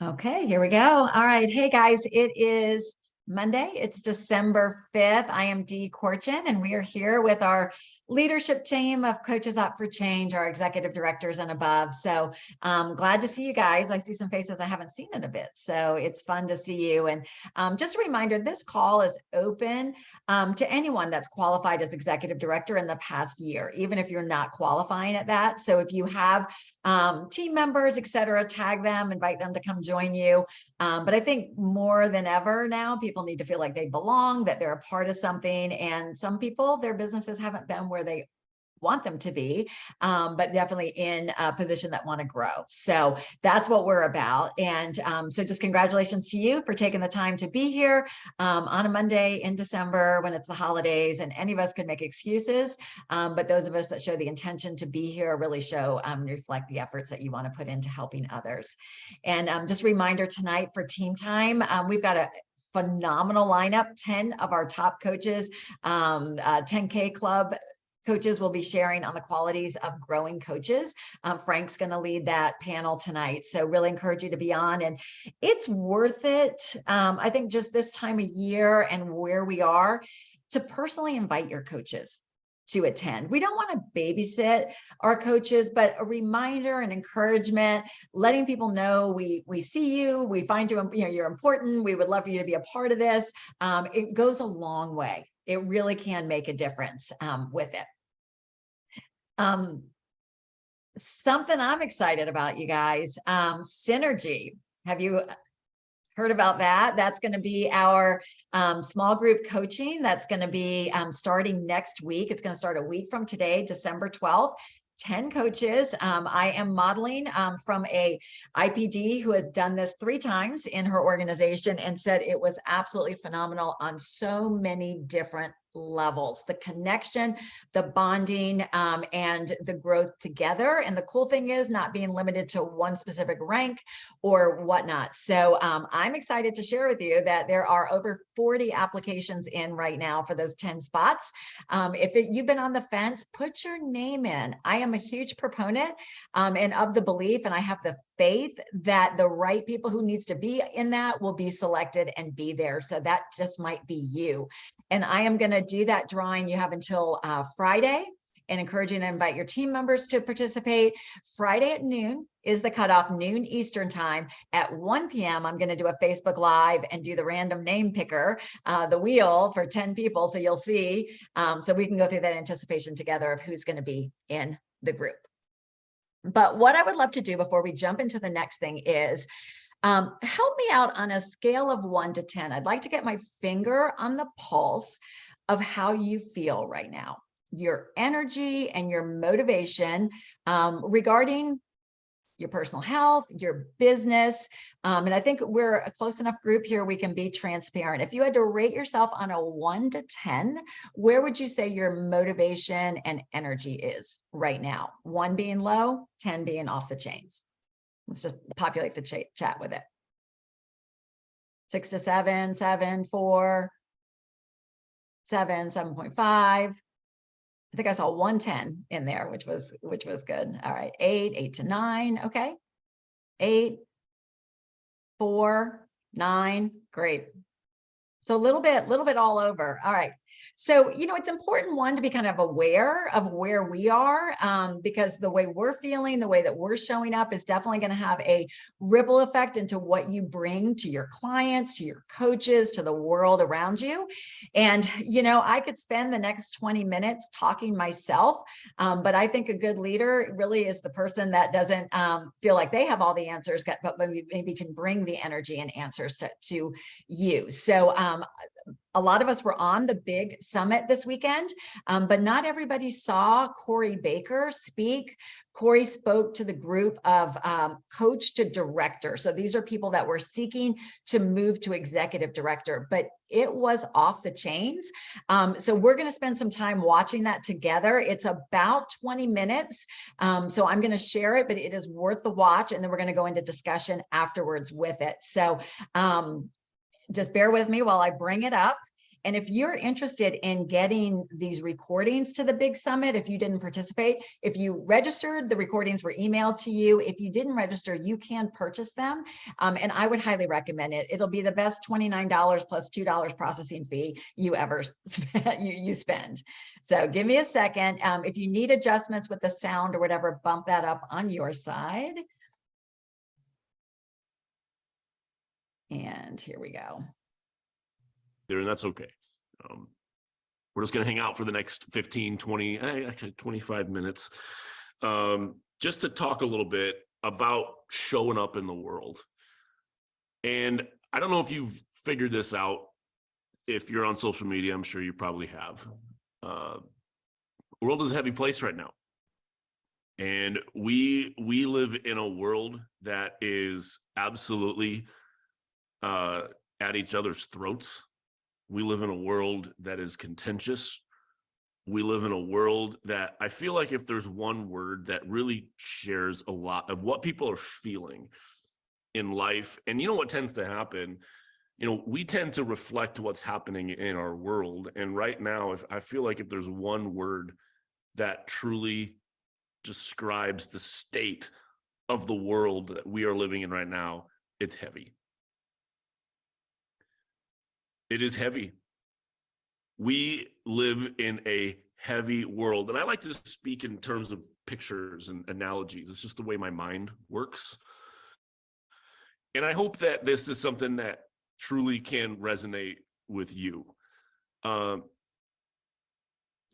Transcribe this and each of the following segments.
Okay, here we go. All right. Hey guys, it is Monday. It's December 5th. I am Dee Corchin, and we are here with our leadership team of Coaches Up for Change, our executive directors and above. So glad to see you guys. I see some faces I haven't seen in a bit. So it's fun to see you. And just a reminder, this call is open to anyone that's qualified as executive director in the past year, even if you're not qualifying at that. So if you have team members, et cetera, tag them, invite them to come join you. But I think more than ever now, people need to feel like they belong, that they're a part of something. And some people, their businesses haven't been where they want them to be, but definitely in a position that want to grow. So that's what we're about. And so just congratulations to you for taking the time to be here on a Monday in December when it's the holidays, and any of us could make excuses. But those of us that show the intention to be here really show and reflect the efforts that you want to put into helping others. And just a reminder tonight for team time, we've got a phenomenal lineup. 10 of our top coaches, 10K Club coaches will be sharing on the qualities of growing coaches. Frank's going to lead that panel tonight. So really encourage you to be on, and it's worth it. I think just this time of year and where we are, to personally invite your coaches to attend. We don't want to babysit our coaches, but a reminder and encouragement, letting people know we see you, we find you, you're important. We would love for you to be a part of this. It goes a long way. It really can make a difference with it. Something I'm excited about, you guys, Synergy. Have you heard about that? That's going to be our small group coaching. That's going to be starting next week. It's going to start a week from today, December 12th. 10 coaches. I am modeling from a IPD who has done this 3 times in her organization and said it was absolutely phenomenal on so many different levels, the connection, the bonding, and the growth together. And the cool thing is not being limited to one specific rank or whatnot. So I'm excited to share with you that there are over 40 applications in right now for those 10 spots. You've been on the fence, put your name in. I am a huge proponent and of the belief, and I have the faith that the right people who needs to be in that will be selected and be there. So that just might be you. And I am going to do that drawing. You have until Friday, and encouraging to invite your team members to participate. Friday at noon is the cutoff, noon Eastern time. At 1 p.m., I'm going to do a Facebook Live and do the random name picker, the wheel for 10 people. So you'll see, so we can go through that anticipation together of who's going to be in the group. But what I would love to do before we jump into the next thing is help me out on a scale of 1 to 10. I'd like to get my finger on the pulse of how you feel right now, your energy and your motivation regarding your personal health, your business. And I think we're a close enough group here, we can be transparent. If you had to rate yourself on a 1 to 10, where would you say your motivation and energy is right now? 1 being low, 10 being off the chains. Let's just populate the chat with it. 6 to 7, 7, 4, 7, 7.5. I think I saw 110 in there, which was good. All right, 8, 8 to 9. Okay, 8, 4, 9. Great. So a little bit all over. All right. So, it's important, one, to be kind of aware of where we are, because the way we're feeling, the way that we're showing up is definitely going to have a ripple effect into what you bring to your clients, to your coaches, to the world around you. And, I could spend the next 20 minutes talking myself, but I think a good leader really is the person that doesn't feel like they have all the answers, but maybe can bring the energy and answers to you. So, a lot of us were on the big summit this weekend, but not everybody saw Corey Baker speak. Corey spoke to the group of coach to director. So these are people that were seeking to move to executive director, but it was off the chains. So we're going to spend some time watching that together. It's about 20 minutes. So I'm going to share it, but it is worth the watch. And then we're going to go into discussion afterwards with it. So just bear with me while I bring it up. And if you're interested in getting these recordings to the big summit, if you didn't participate, if you registered, the recordings were emailed to you. If you didn't register, you can purchase them. And I would highly recommend it. It'll be the best $29 plus $2 processing fee you ever spend. So give me a second. If you need adjustments with the sound or whatever, bump that up on your side. And here we go. There, and that's okay. We're just going to hang out for the next 15, 20, actually 25 minutes, just to talk a little bit about showing up in the world. And I don't know if you've figured this out. If you're on social media, I'm sure you probably have. The world is a heavy place right now. And we live in a world that is absolutely at each other's throats. We live in a world that is contentious. We live in a world that I feel like if there's one word that really shares a lot of what people are feeling in life, and you know what tends to happen, we tend to reflect what's happening in our world. And right now, I feel like if there's one word that truly describes the state of the world that we are living in right now, it's heavy. It is heavy. We live in a heavy world. And I like to speak in terms of pictures and analogies. It's just the way my mind works. And I hope that this is something that truly can resonate with you. You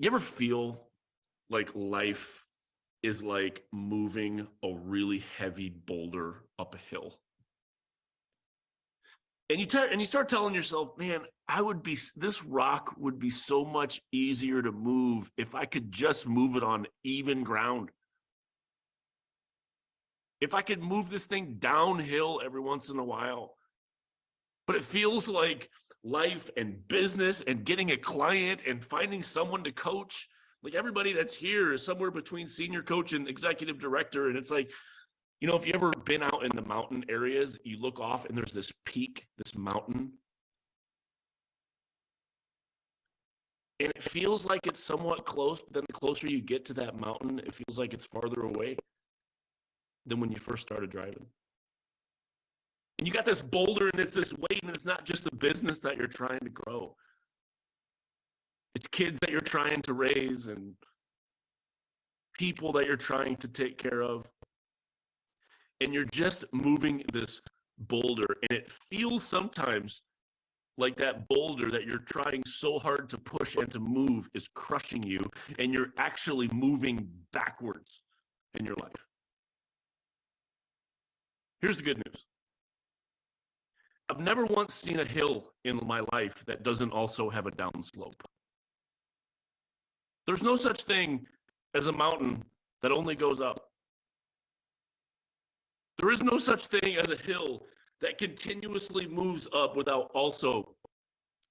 ever feel like life is like moving a really heavy boulder up a hill? And you start telling yourself, man, this rock would be so much easier to move if I could just move it on even ground. If I could move this thing downhill every once in a while. But it feels like life and business and getting a client and finding someone to coach, like everybody that's here is somewhere between senior coach and executive director. And it's like, if you ever been out in the mountain areas, you look off and there's this peak, this mountain. And it feels like it's somewhat close, but then the closer you get to that mountain, it feels like it's farther away than when you first started driving. And you got this boulder and it's this weight, and it's not just the business that you're trying to grow. It's kids that you're trying to raise and people that you're trying to take care of. And you're just moving this boulder, and it feels sometimes like that boulder that you're trying so hard to push and to move is crushing you, and you're actually moving backwards in your life. Here's the good news. I've never once seen a hill in my life that doesn't also have a downslope. There's no such thing as a mountain that only goes up. There is no such thing as a hill that continuously moves up without also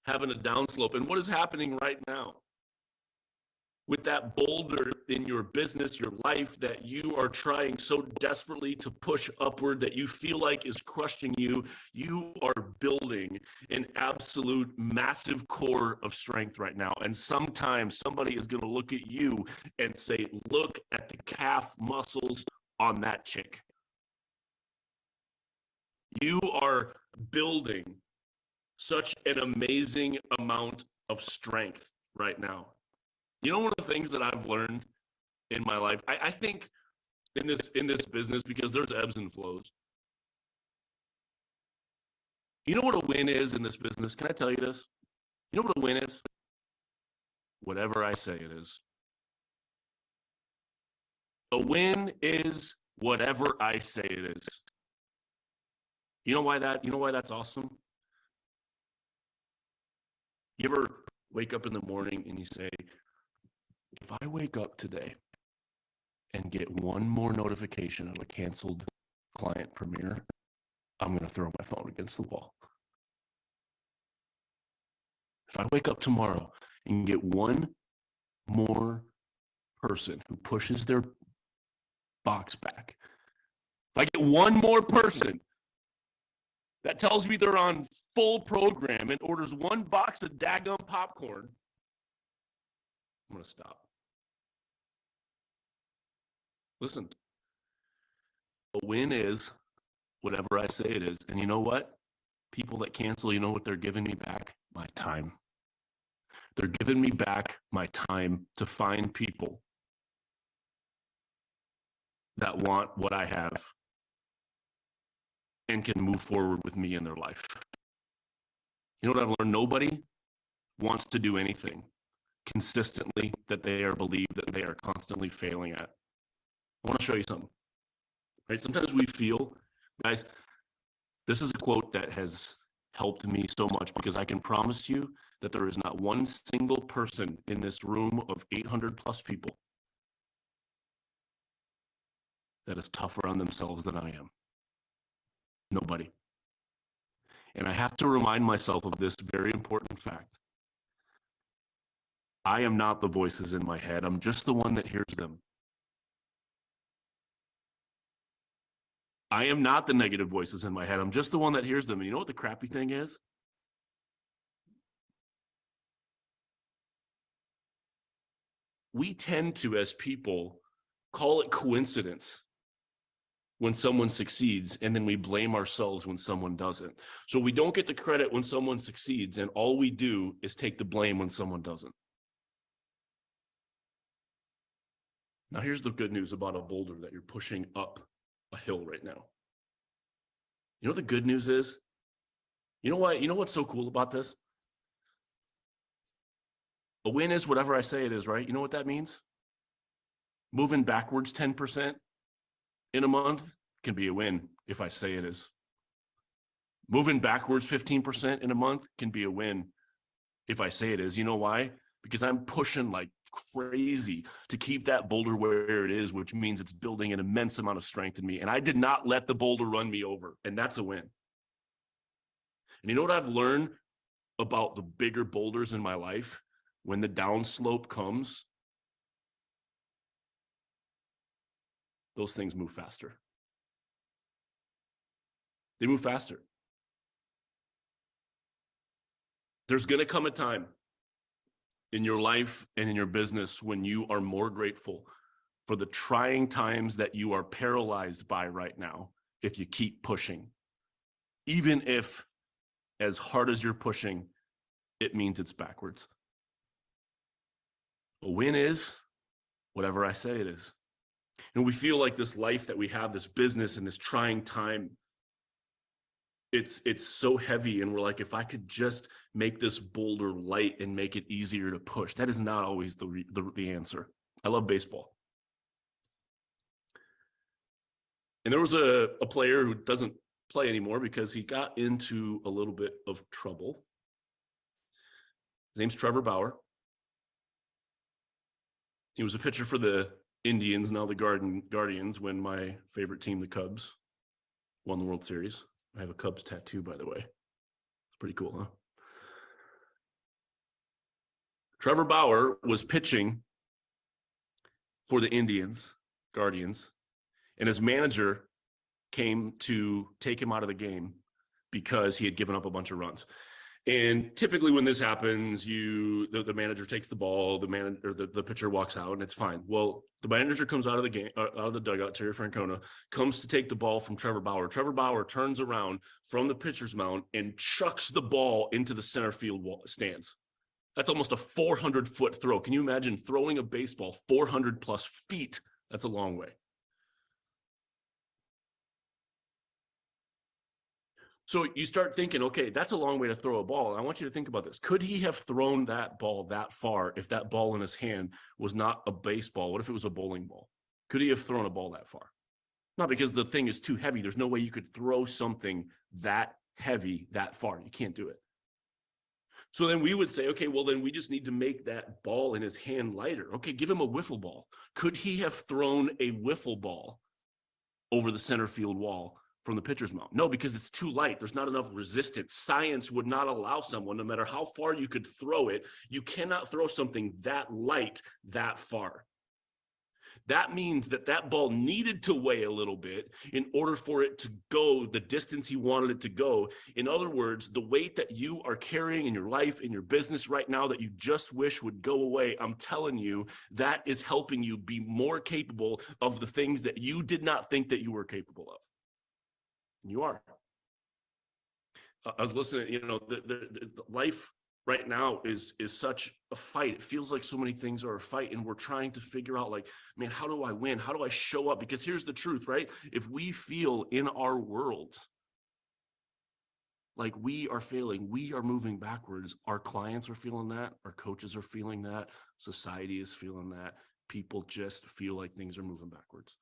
having a downslope. And what is happening right now with that boulder in your business, your life, that you are trying so desperately to push upward that you feel like is crushing you, you are building an absolute massive core of strength right now. And sometimes somebody is going to look at you and say, look at the calf muscles on that chick. You are building such an amazing amount of strength right now. One of the things that I've learned in my life, I think in this business, because there's ebbs and flows. You know what a win is in this business? Can I tell you this? You know what a win is? Whatever I say it is. A win is whatever I say it is. You know why that's awesome? You ever wake up in the morning and you say, if I wake up today and get one more notification of a canceled client premiere, I'm going to throw my phone against the wall. If I wake up tomorrow and get one more person who pushes their box back, if I get one more person that tells me they're on full program and orders one box of daggum popcorn, I'm going to stop. Listen, a win is whatever I say it is. And you know what? People that cancel, you know what they're giving me back? My time. They're giving me back my time to find people that want what I have and can move forward with me in their life. You know what I've learned? Nobody wants to do anything consistently that they are believed that they are constantly failing at. I want to show you something. Right? Sometimes we feel, guys, this is a quote that has helped me so much because I can promise you that there is not one single person in this room of 800 plus people that is tougher on themselves than I am. Nobody. And I have to remind myself of this very important fact. I am not the voices in my head. I'm just the one that hears them. I am not the negative voices in my head. I'm just the one that hears them. And you know what the crappy thing is? We tend to, as people, call it coincidence when someone succeeds, and then we blame ourselves when someone doesn't. So we don't get the credit when someone succeeds, and all we do is take the blame when someone doesn't. Now, here's the good news about a boulder that you're pushing up a hill right now. You know what the good news is? You know what? You know what's so cool about this? A win is whatever I say it is, right? You know what that means? Moving backwards 10% in a month can be a win if I say it is. Moving backwards 15% in a month can be a win if I say it is. You know why? Because I'm pushing like crazy to keep that boulder where it is, which means it's building an immense amount of strength in me. And I did not let the boulder run me over, and that's a win. And you know what I've learned about the bigger boulders in my life? When the downslope comes, those things move faster. They move faster. There's going to come a time in your life and in your business when you are more grateful for the trying times that you are paralyzed by right now if you keep pushing. Even if, as hard as you're pushing, it means it's backwards. A win is whatever I say it is. And we feel like this life that we have, this business and this trying time, it's so heavy, and we're like, if I could just make this boulder light and make it easier to push. That is not always the answer. I love baseball. And there was a player who doesn't play anymore because he got into a little bit of trouble. His name's Trevor Bauer. He was a pitcher for the Indians, now the Guardians, when my favorite team, the Cubs, won the World Series. I have a Cubs tattoo, by the way. It's pretty cool, huh? Trevor Bauer was pitching for the Indians, Guardians, and his manager came to take him out of the game because he had given up a bunch of runs. And typically when this happens, the manager takes the ball, the pitcher walks out, and it's fine. Well, the manager comes out of the game, out of the dugout, Terry Francona, comes to take the ball from Trevor Bauer. Trevor Bauer turns around from the pitcher's mound and chucks the ball into the center field stands. That's almost a 400-foot throw. Can you imagine throwing a baseball 400 plus feet? That's a long way. So you start thinking, okay, that's a long way to throw a ball. I want you to think about this. Could he have thrown that ball that far if that ball in his hand was not a baseball? What if it was a bowling ball? Could he have thrown a ball that far? Not, because the thing is too heavy. There's no way you could throw something that heavy that far. You can't do it. So then we would say, okay, well, then we just need to make that ball in his hand lighter. Okay, give him a wiffle ball. Could he have thrown a wiffle ball over the center field wall from the pitcher's mound? No, because it's too light. There's not enough resistance. Science would not allow someone, no matter how far you could throw it, you cannot throw something that light that far. that means that that ball needed to weigh a little bit in order for it to go the distance he wanted it to go. In other words, the weight that you are carrying in your life, in your business right now that you just wish would go away, I'm telling you, that is helping you be more capable of the things that you did not think that you were capable of. You are. I was listening, the life right now is such a fight. It feels like so many things are a fight, and we're trying to figure out, like, man, how do I win? How do I show up? Because here's the truth, right? If we feel in our world like we are failing, we are moving backwards, our clients are feeling that, our coaches are feeling that, society is feeling that, people just feel like things are moving backwards.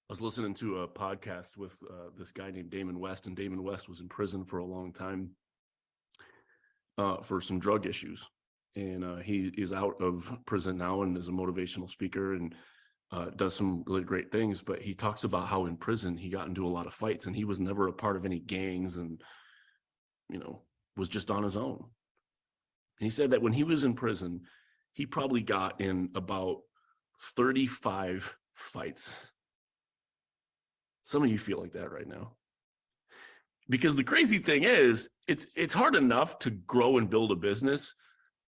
I was listening to a podcast with this guy named Damon West, and Damon West was in prison for a long time for some drug issues. And he is out of prison now and is a motivational speaker and does some really great things. But he talks about how in prison he got into a lot of fights, and he was never a part of any gangs, and was just on his own. And he said that when he was in prison, he probably got in about 35 fights. Some of you feel like that right now. Because the crazy thing is, it's hard enough to grow and build a business.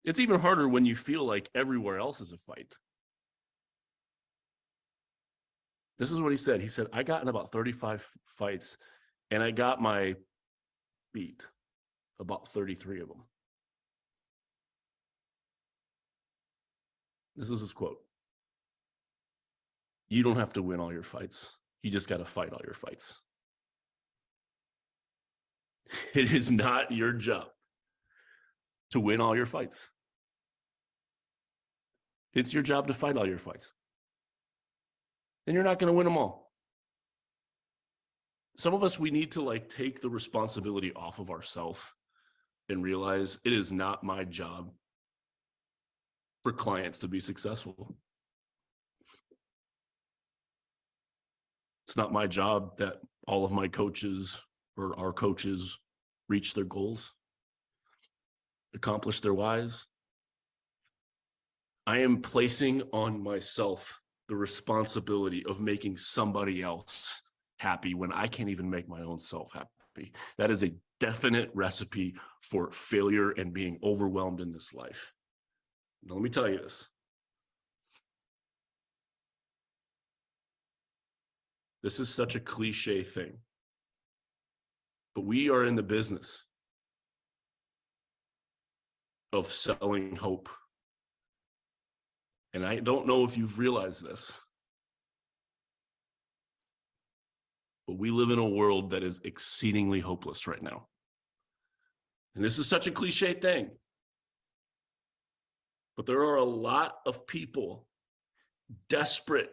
It's even harder when you feel like everywhere else is a fight. This is what he said. He said, I got in about 35 fights, and I got my beat about 33 of them. This is his quote. You don't have to win all your fights. You just got to fight all your fights. It is not your job to win all your fights. It's your job to fight all your fights. And you're not going to win them all. Some of us, we need to take the responsibility off of ourselves and realize it is not my job for clients to be successful. It's not my job that all of my coaches or our coaches reach their goals, accomplish their whys. I am placing on myself the responsibility of making somebody else happy when I can't even make my own self happy. That is a definite recipe for failure and being overwhelmed in this life. Now, let me tell you this. This is such a cliche thing, but we are in the business of selling hope. And I don't know if you've realized this, but we live in a world that is exceedingly hopeless right now. And this is such a cliche thing, but there are a lot of people desperate,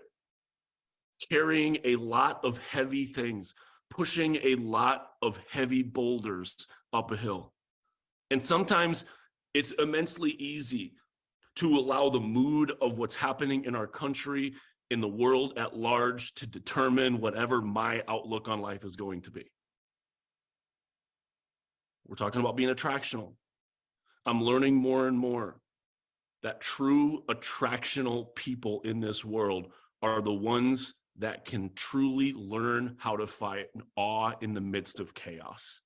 carrying a lot of heavy things, pushing a lot of heavy boulders up a hill. And sometimes it's immensely easy to allow the mood of what's happening in our country, in the world at large, to determine whatever my outlook on life is going to be. We're talking about being attractional. I'm learning more and more that true attractional people in this world are the ones that can truly learn how to find awe in the midst of chaos.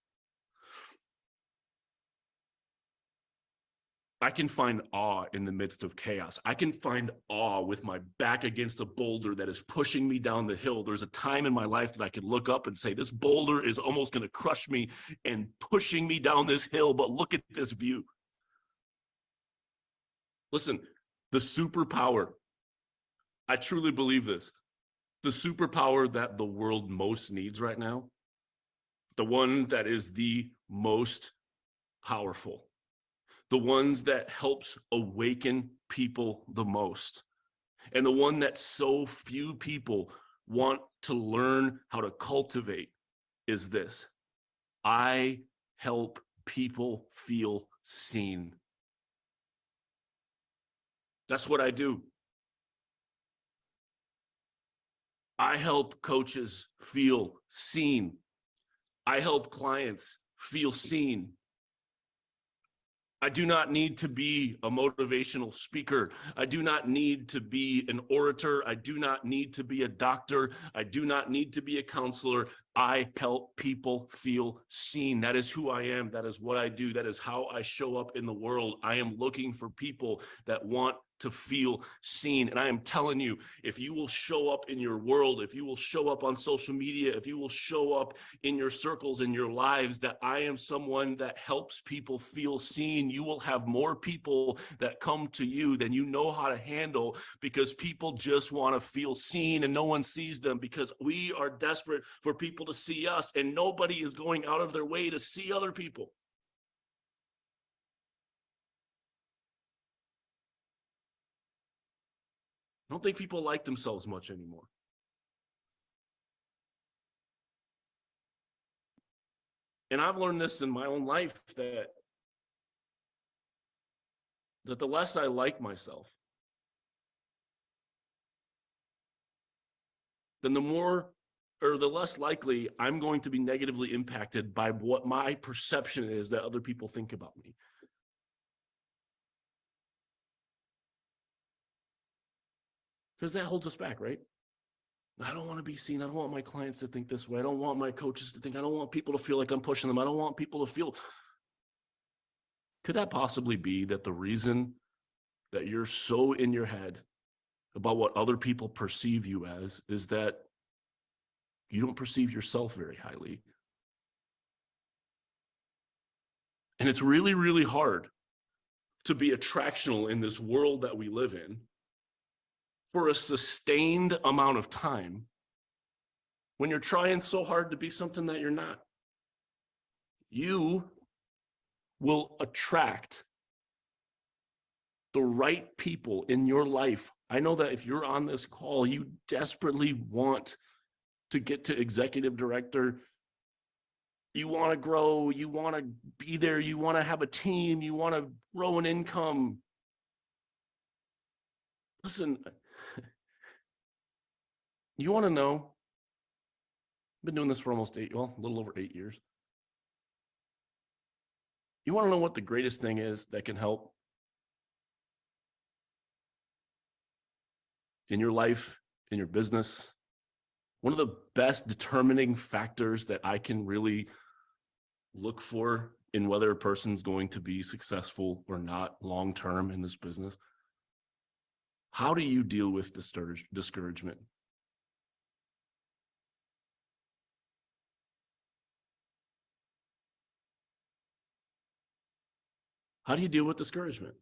I can find awe in the midst of chaos. I can find awe with my back against a boulder that is pushing me down the hill. There's a time in my life that I could look up and say, this boulder is almost going to crush me and pushing me down this hill, but look at this view. Listen, the superpower, I truly believe this, the superpower that the world most needs right now, the one that is the most powerful, the ones that helps awaken people the most, and the one that so few people want to learn how to cultivate is this: I help people feel seen. That's what I do. I help coaches feel seen. I help clients feel seen. I do not need to be a motivational speaker. I do not need to be an orator. I do not need to be a doctor. I do not need to be a counselor. I help people feel seen. That is who I am. That is what I do. That is how I show up in the world. I am looking for people that want to feel seen. And I am telling you, if you will show up in your world, if you will show up on social media, if you will show up in your circles, in your lives, that I am someone that helps people feel seen, you will have more people that come to you than you know how to handle, because people just want to feel seen and no one sees them, because we are desperate for people to see us, and nobody is going out of their way to see other people. I don't think people like themselves much anymore. And I've learned this in my own life, that the less I like myself, then the more, or the less likely I'm going to be negatively impacted by what my perception is that other people think about me. Because that holds us back, right? I don't want to be seen. I don't want my clients to think this way. I don't want my coaches to think. I don't want people to feel like I'm pushing them. I don't want people to feel. Could that possibly be that the reason that you're so in your head about what other people perceive you as is that you don't perceive yourself very highly? And it's really, really hard to be attractional in this world that we live in for a sustained amount of time when you're trying so hard to be something that you're not. You will attract the right people in your life. I know that if you're on this call, you desperately want to get to executive director. You want to grow, you want to be there, you want to have a team, you want to grow an income. Listen, you want to know, I've been doing this for almost a little over 8 years. You want to know what the greatest thing is that can help in your life, in your business? One of the best determining factors that I can really look for in whether a person's going to be successful or not long-term in this business. How do you deal with discouragement? How do you deal with discouragement?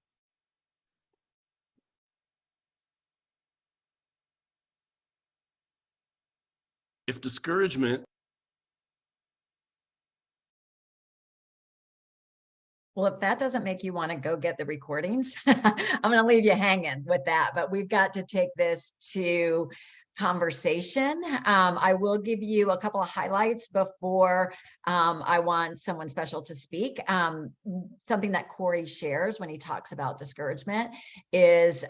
If discouragement, well, if that doesn't make you want to go get the recordings, I'm going to leave you hanging with that. But we've got to take this to conversation. I will give you a couple of highlights before I want someone special to speak. Something that Corey shares when he talks about discouragement is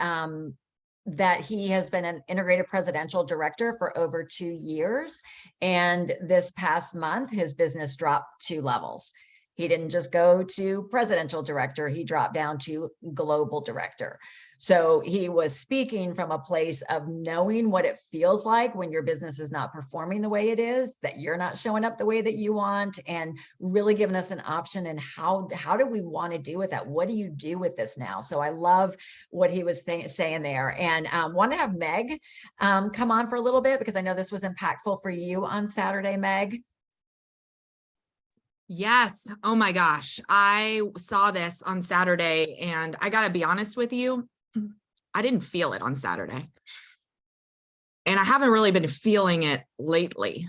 that he has been an integrated presidential director for over 2 years. And this past month, his business dropped 2 levels. He didn't just go to presidential director, he dropped down to global director. So he was speaking from a place of knowing what it feels like when your business is not performing the way it is, that you're not showing up the way that you want, and really giving us an option. And how do we want to do with that? What do you do with this now? So I love what he was saying there. And want to have Meg come on for a little bit, because I know this was impactful for you on Saturday, Meg. Yes. Oh my gosh. I saw this on Saturday, and I got to be honest with you, I didn't feel it on Saturday. And I haven't really been feeling it lately.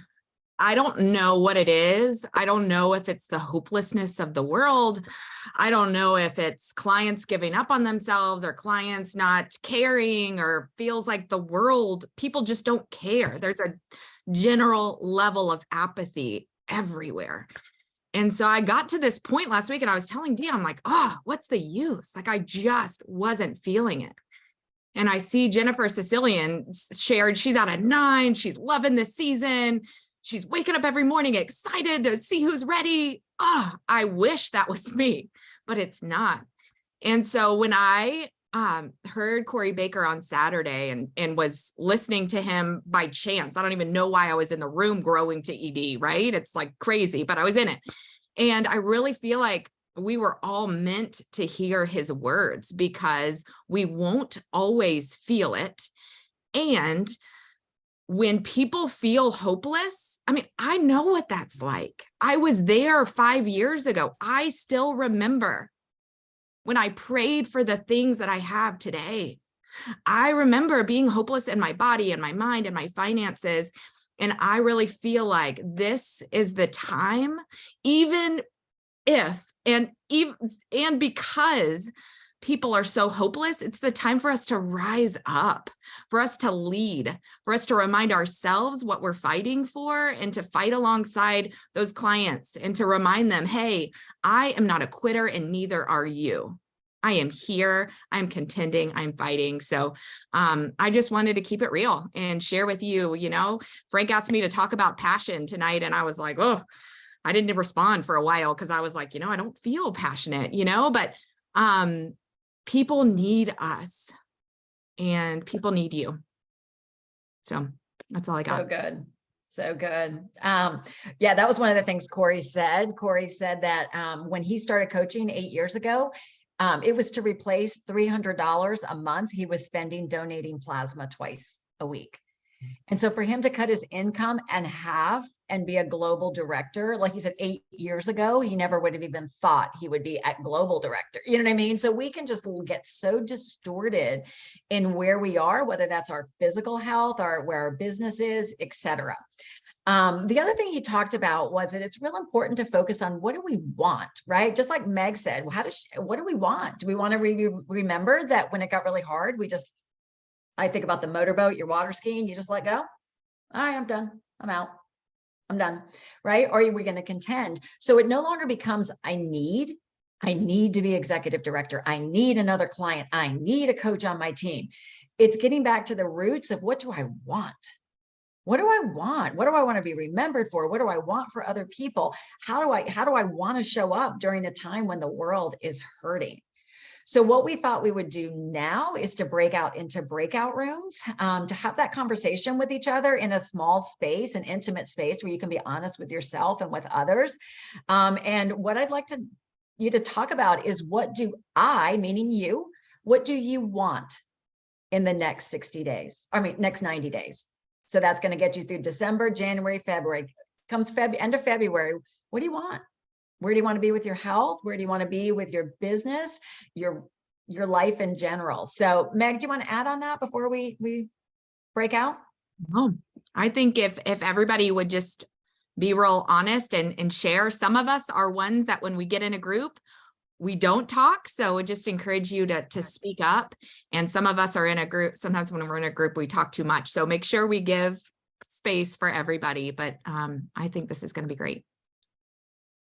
I don't know what it is. I don't know if it's the hopelessness of the world. I don't know if it's clients giving up on themselves, or clients not caring, or feels like the world, people just don't care. There's a general level of apathy everywhere. And so I got to this point last week, and I was telling Dee, I'm like, oh, what's the use? Like, I just wasn't feeling it. And I see Jennifer Sicilian shared, she's out at 9. She's loving this season. She's waking up every morning excited to see who's ready. Oh, I wish that was me, but it's not. And so when I heard Corey Baker on Saturday and was listening to him by chance, I don't even know why I was in the room growing to ED, right? It's like crazy, but I was in it. And I really feel like we were all meant to hear his words because we won't always feel it. And when people feel hopeless, I mean, I know what that's like. I was there 5 years ago. I still remember when I prayed for the things that I have today. I remember being hopeless in my body and my mind and my finances. And I really feel like this is the time, even if, and because people are so hopeless, it's the time for us to rise up, for us to lead, for us to remind ourselves what we're fighting for and to fight alongside those clients and to remind them, hey, I am not a quitter and neither are you. I am here, I'm contending, I'm fighting. So I just wanted to keep it real and share with you, Frank asked me to talk about passion tonight and I was like, oh, I didn't respond for a while because I was like, I don't feel passionate, but people need us and people need you. So that's all I got. So good. So good. Yeah, that was one of the things Corey said. Corey said that when he started coaching 8 years ago, it was to replace $300 a month he was spending donating plasma twice a week. And so for him to cut his income in half and be a global director, like he said, 8 years ago, he never would have even thought he would be at global director. You know what I mean? So we can just get so distorted in where we are, whether that's our physical health or where our business is, et cetera. The other thing he talked about was that it's real important to focus on what do we want, right? Just like Meg said, what do we want? Do we want to remember that when it got really hard, I think about the motorboat, you're water skiing, you just let go. All right, I'm done. I'm out. I'm done. Right? Or are we going to contend? So it no longer becomes, I need to be executive director. I need another client. I need a coach on my team. It's getting back to the roots of what do I want? What do I want? What do I want to be remembered for? What do I want for other people? How do I want to show up during a time when the world is hurting? So what we thought we would do now is to break out into breakout rooms, to have that conversation with each other in a small space, an intimate space where you can be honest with yourself and with others. And what I'd like you to talk about is what do I, meaning you, what do you want in the next 60 days? Next 90 days. So that's going to get you through December, January, February. Comes end of February. What do you want? Where do you want to be with your health? Where do you want to be with your business, your life in general? So Meg, do you want to add on that before we break out? No, I think if everybody would just be real honest and share, some of us are ones that when we get in a group, we don't talk. So I just encourage you to speak up. And some of us are in a group. Sometimes when we're in a group, we talk too much. So make sure we give space for everybody. But I think this is going to be great.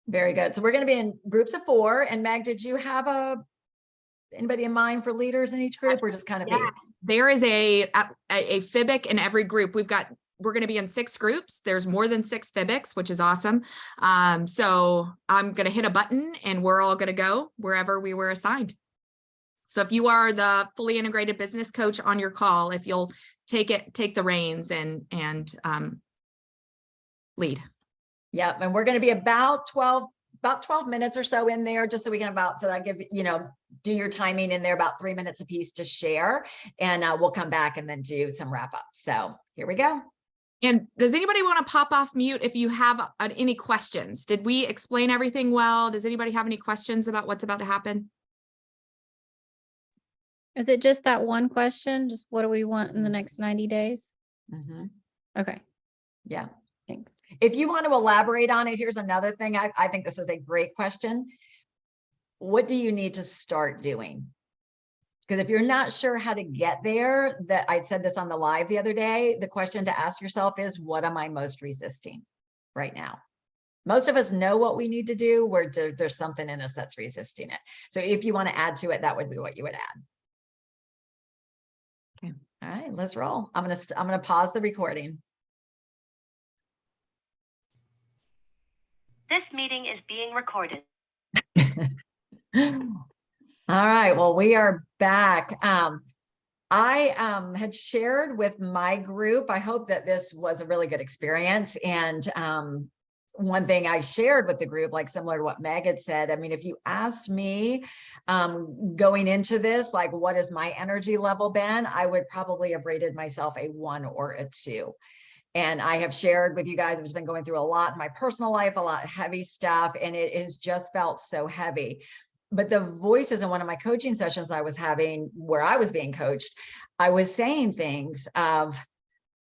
Very good. So we're going to be in groups of 4. And Meg, did you have anybody in mind for leaders in each group, or just kind of? Yes, there is a FIBIC in every group. We're going to be in 6 groups. There's more than 6 FIBICs, which is awesome. So I'm going to hit a button and we're all going to go wherever we were assigned. So if you are the fully integrated business coach on your call, if you'll take the reins and lead. Yep. And we're going to be about 12 minutes or so in there, just so we can do your timing in there, about 3 minutes a piece to share. And we'll come back and then do some wrap up. So here we go. And does anybody want to pop off mute if you have any questions? Did we explain everything well? Does anybody have any questions about what's about to happen? Is it just that one question? Just what do we want in the next 90 days? Mm-hmm. Okay. Yeah. Thanks. If you want to elaborate on it, here's another thing. I think this is a great question. What do you need to start doing? Because if you're not sure how to get there, that I said this on the live the other day, the question to ask yourself is, what am I most resisting right now? Most of us know what we need to do, where there's something in us that's resisting it. So if you want to add to it, that would be what you would add. Okay. All right, let's roll. I'm gonna pause the recording. This meeting is being recorded. All right, well, we are back. I had shared with my group, I hope that this was a really good experience. And one thing I shared with the group, like similar to what Meg had said, I mean, if you asked me going into this, like, what has my energy level been? I would probably have rated myself a 1 or a 2. And I have shared with you guys, I've just been going through a lot in my personal life, a lot of heavy stuff, and it has just felt so heavy. But the voices in one of my coaching sessions I was having, where I was being coached, I was saying things of,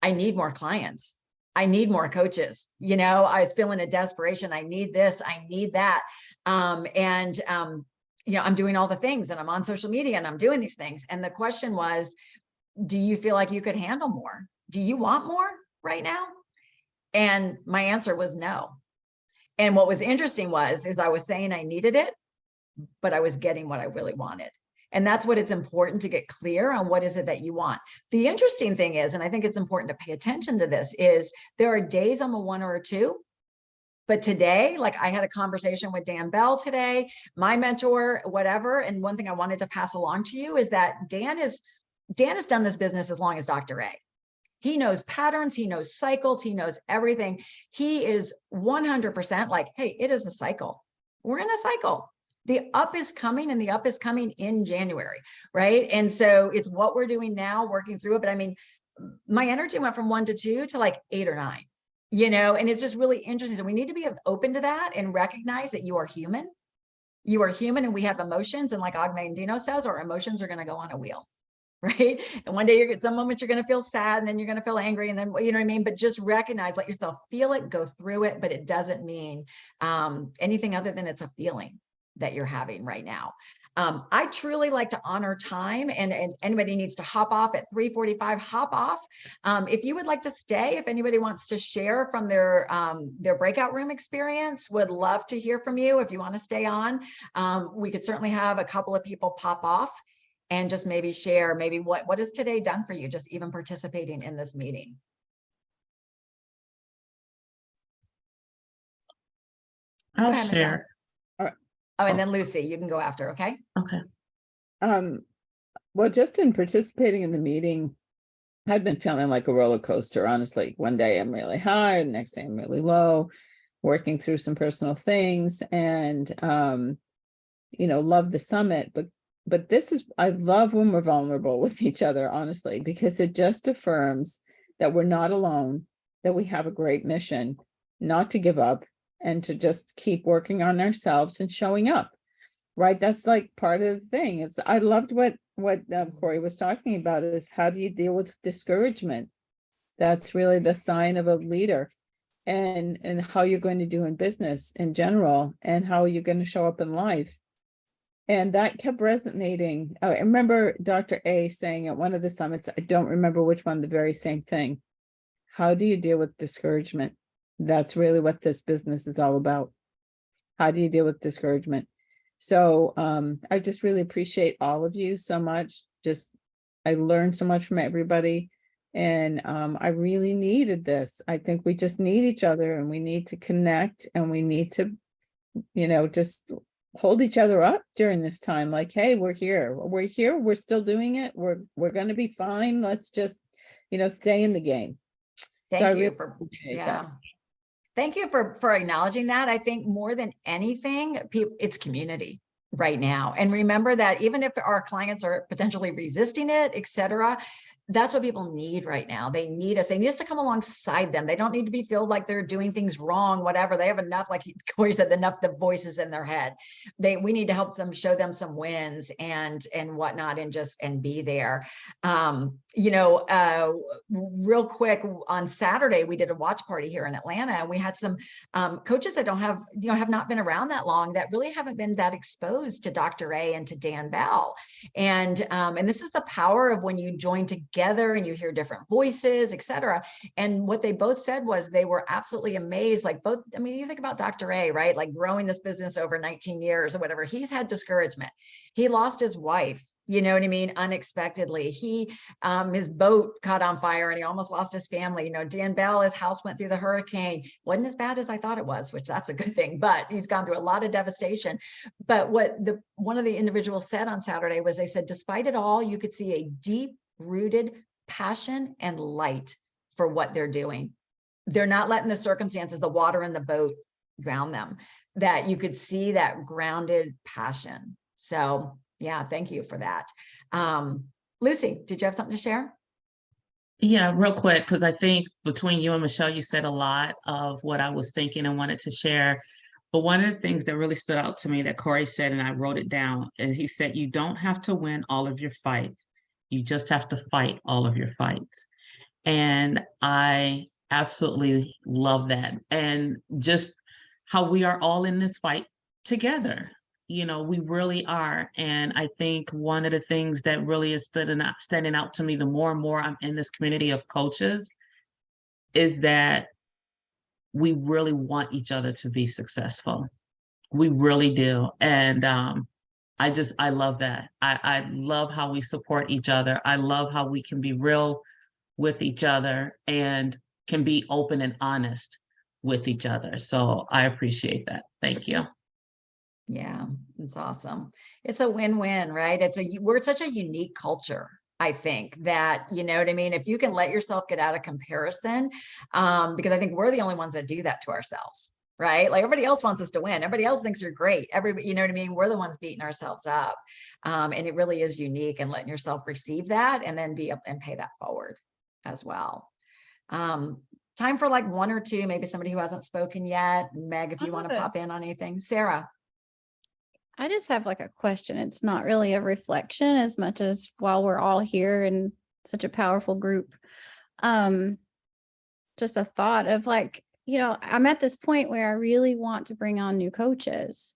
I need more clients. I need more coaches. You know, I was feeling a desperation. I need this, I need that. You know, I'm doing all the things, and I'm on social media, and I'm doing these things. And the question was, do you feel like you could handle more? Do you want more right now? And my answer was no. And what was interesting is I was saying I needed it, but I was getting what I really wanted. And that's what it's important to get clear on, what is it that you want. The interesting thing is, and I think it's important to pay attention to this, is there are days I'm a 1 or a 2, but today, like, I had a conversation with Dan Bell today, my mentor, whatever. And one thing I wanted to pass along to you is that Dan has done this business as long as Dr. A. He knows patterns, he knows cycles, he knows everything. He is 100% like, hey, it is a cycle. We're in a cycle. The up is coming, and the up is coming in January, right? And so it's what we're doing now, working through it. But I mean, my energy went from 1 to 2 to like 8 or 9, you know, and it's just really interesting. So we need to be open to that and recognize that you are human. You are human, and we have emotions. And like Og Mandino says, our emotions are going to go on a wheel. Right. And one day some moments you're going to feel sad, and then you're going to feel angry, and then, you know what I mean? But just recognize, let yourself feel it, go through it. But it doesn't mean anything other than it's a feeling that you're having right now. I truly like to honor time, and anybody needs to hop off at 3:45, hop off. If you would like to stay, if anybody wants to share from their breakout room experience, would love to hear from you. If you want to stay on, we could certainly have a couple of people pop off and just maybe share maybe what has today done for you, just even participating in this meeting. I'll Go ahead, Michelle. share. Oh, and then Lucy, you can go after, okay? Okay. Well, just in participating in the meeting, I've been feeling like a roller coaster, honestly. One day I'm really high, the next day I'm really low, working through some personal things, and you know, love the summit. But this is, I love when we're vulnerable with each other, honestly, because it just affirms that we're not alone, that we have a great mission, not to give up, and to just keep working on ourselves and showing up, right? That's like part of the thing. It's, I loved what Corey was talking about, is how do you deal with discouragement? That's really the sign of a leader, and how you're going to do in business in general, and how you're going to show up in life. And that kept resonating. I remember Dr. A saying at one of the summits, I don't remember which one, the very same thing. How do you deal with discouragement? That's really what this business is all about. How do you deal with discouragement? So I just really appreciate all of you so much. Just, I learned so much from everybody, and I really needed this. I think we just need each other, and we need to connect, and we need to, you know, just hold each other up during this time. Like, hey, we're here, we're still doing it. We're going to be fine. Let's just, you know, stay in the game. Thank you for, yeah. Thank you for acknowledging that. I think more than anything, it's community right now. And remember that even if our clients are potentially resisting it, et cetera, that's what people need right now. They need us. They need us to come alongside them. They don't need to be feel like they're doing things wrong, whatever. They have enough, like Corey said, enough the voices in their head. We need to help them, show them some wins and whatnot, and be there. You know, real quick, on Saturday, we did a watch party here in Atlanta, and we had some coaches that have not been around that long, that really haven't been that exposed to Dr. A and to Dan Bell. And this is the power of when you join together and you hear different voices, et cetera. And what they both said was they were absolutely amazed. Like both, I mean, you think about Dr. A, right? Like growing this business over 19 years or whatever, he's had discouragement. He lost his wife you know what I mean? Unexpectedly. His boat caught on fire and he almost lost his family. You know, Dan Bell, his house went through the hurricane. Wasn't as bad as I thought it was, which that's a good thing, but he's gone through a lot of devastation. But what one of the individuals said on Saturday was, they said, despite it all, you could see a deep rooted passion and light for what they're doing. They're not letting the circumstances, the water in the boat, drown them, that you could see that grounded passion. So yeah, thank you for that. Lucy, did you have something to share? Yeah, real quick, because I think between you and Michelle, you said a lot of what I was thinking and wanted to share. But one of the things that really stood out to me that Corey said, and I wrote it down, and he said, you don't have to win all of your fights. You just have to fight all of your fights. And I absolutely love that. And just how we are all in this fight together. You know, we really are. And I think one of the things that really is standing out to me the more and more I'm in this community of coaches is that we really want each other to be successful. We really do. And I love that. I love how we support each other. I love how we can be real with each other and can be open and honest with each other. So I appreciate that. Thank you. Yeah, it's awesome. It's a win-win, right? We're such a unique culture. I think that, you know what I mean? If you can let yourself get out of comparison, because I think we're the only ones that do that to ourselves, right? Like everybody else wants us to win. Everybody else thinks you're great. Everybody, you know what I mean? We're the ones beating ourselves up. And it really is unique, and letting yourself receive that and then be up and pay that forward as well. Time for like one or two, maybe somebody who hasn't spoken yet. Meg, if you want to pop in on anything. Sarah. I just have like a question. It's not really a reflection as much as while we're all here in such a powerful group. Just a thought of like, you know, I'm at this point where I really want to bring on new coaches.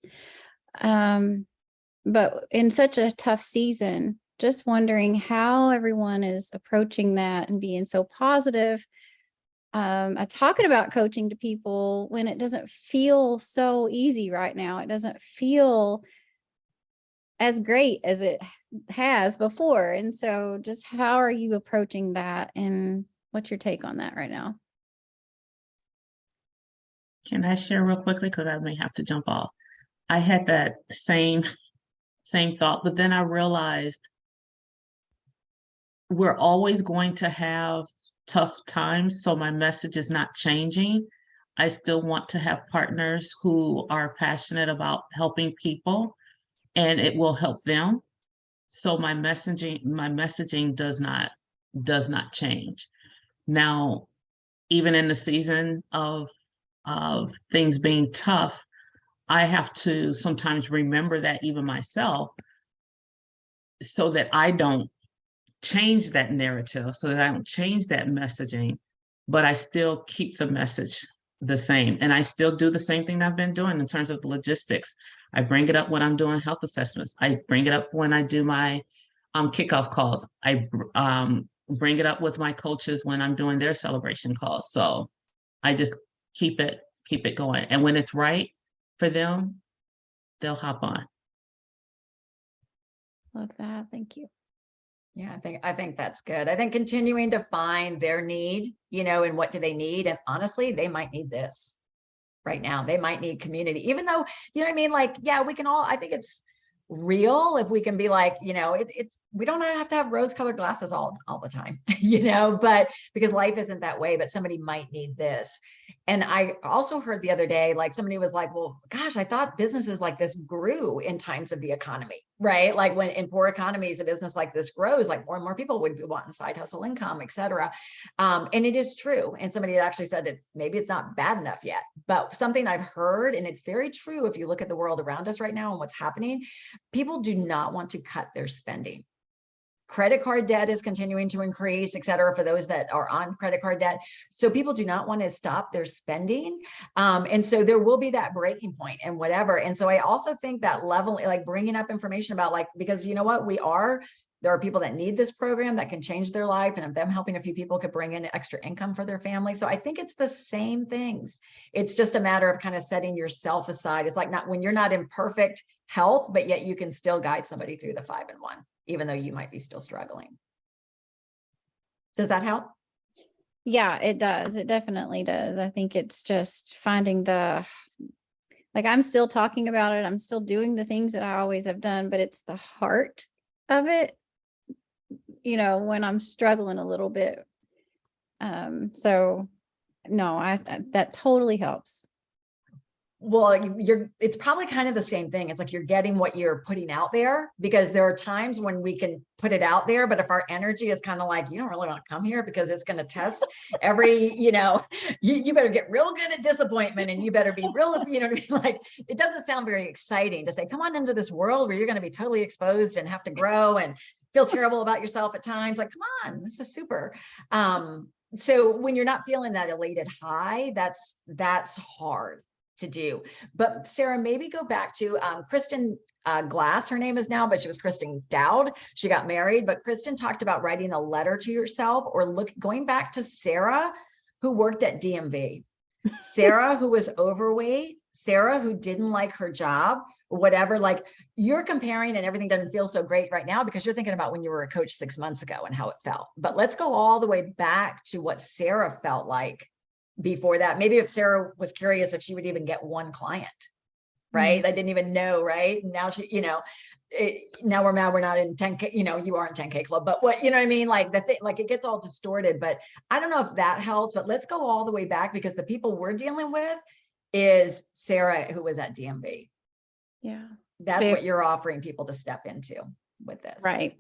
But in such a tough season, just wondering how everyone is approaching that and being so positive. Talking about coaching to people when it doesn't feel so easy right now. It doesn't feel as great as it has before. And so just how are you approaching that, and what's your take on that right now? Can I share real quickly? Because I may have to jump off. I had that same thought, but then I realized we're always going to have tough times. So my message is not changing. I still want to have partners who are passionate about helping people, and it will help them. So my messaging does not change. Now, even in the season of things being tough, I have to sometimes remember that even myself, so that I don't change that narrative, so that I don't change that messaging, but I still keep the message the same. And I still do the same thing that I've been doing in terms of the logistics. I bring it up when I'm doing health assessments. I bring it up when I do my kickoff calls. I bring it up with my coaches when I'm doing their celebration calls. So I just keep it going. And when it's right for them, they'll hop on. Love that. Thank you. Yeah, I think that's good. I think continuing to find their need, you know, and what do they need? And honestly, they might need this right now. They might need community, even though, you know what I mean? Like, yeah, we can all, I think it's real if we can be like, you know, we don't have to have rose-colored glasses all the time, you know, but because life isn't that way, but somebody might need this. And I also heard the other day, like somebody was like, well, gosh, I thought businesses like this grew in times of the economy, right? Like when in poor economies, a business like this grows, like more and more people would be wanting side hustle income, et cetera. And it is true. And somebody had actually said maybe it's not bad enough yet, but something I've heard, and it's very true. If you look at the world around us right now and what's happening, people do not want to cut their spending. Credit card debt is continuing to increase, et cetera, for those that are on credit card debt. So people do not want to stop their spending. And so there will be that breaking point and whatever. And so I also think that level, like bringing up information about like, because you know what, there are people that need this program that can change their life. And if them helping a few people could bring in extra income for their family. So I think it's the same things. It's just a matter of kind of setting yourself aside. It's like not when you're not in perfect health, but yet you can still guide somebody through the 5 and 1. even though you might be still struggling. Does that help? Yeah, it does. It definitely does. I think it's just finding like I'm still talking about it. I'm still doing the things that I always have done, but it's the heart of it, when I'm struggling a little bit. So no, that totally helps. Well, it's probably kind of the same thing. It's like you're getting what you're putting out there, because there are times when we can put it out there, but if our energy is kind of like, you don't really want to come here because it's going to test every, you better get real good at disappointment, and you better be real, like, it doesn't sound very exciting to say, come on into this world where you're going to be totally exposed and have to grow and feel terrible about yourself at times. Like, come on, this is super. So when you're not feeling that elated high, that's hard to do. But Sarah, maybe go back to Kristen Glass, her name is now, but she was Kristen Dowd. She got married, but Kristen talked about writing a letter to yourself, or going back to Sarah, who worked at DMV, Sarah, who was overweight, Sarah, who didn't like her job, or whatever. Like, you're comparing and everything doesn't feel so great right now because you're thinking about when you were a coach 6 months ago and how it felt. But let's go all the way back to what Sarah felt like before that. Maybe if Sarah was curious if she would even get one client, right? I didn't even know, right? And now she, now we're mad we're not in 10K, you are in 10K club, but what, you know what I mean? Like the thing, like it gets all distorted, but I don't know if that helps, but let's go all the way back, because the people we're dealing with is Sarah, who was at DMV. Yeah. That's what you're offering people to step into with this. Right.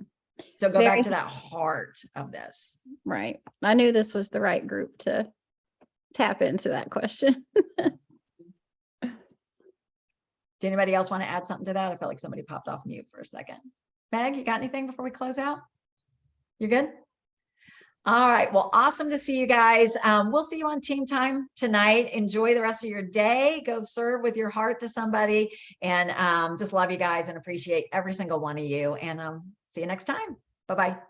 So go back to that heart of this. Right. I knew this was the right group to tap into that question. Did anybody else want to add something to that? I felt like somebody popped off mute for a second. Meg, you got anything before we close out? You're good? All right. Well, awesome to see you guys. We'll see you on team time tonight. Enjoy the rest of your day. Go serve with your heart to somebody, and just love you guys and appreciate every single one of you. And see you next time. Bye-bye.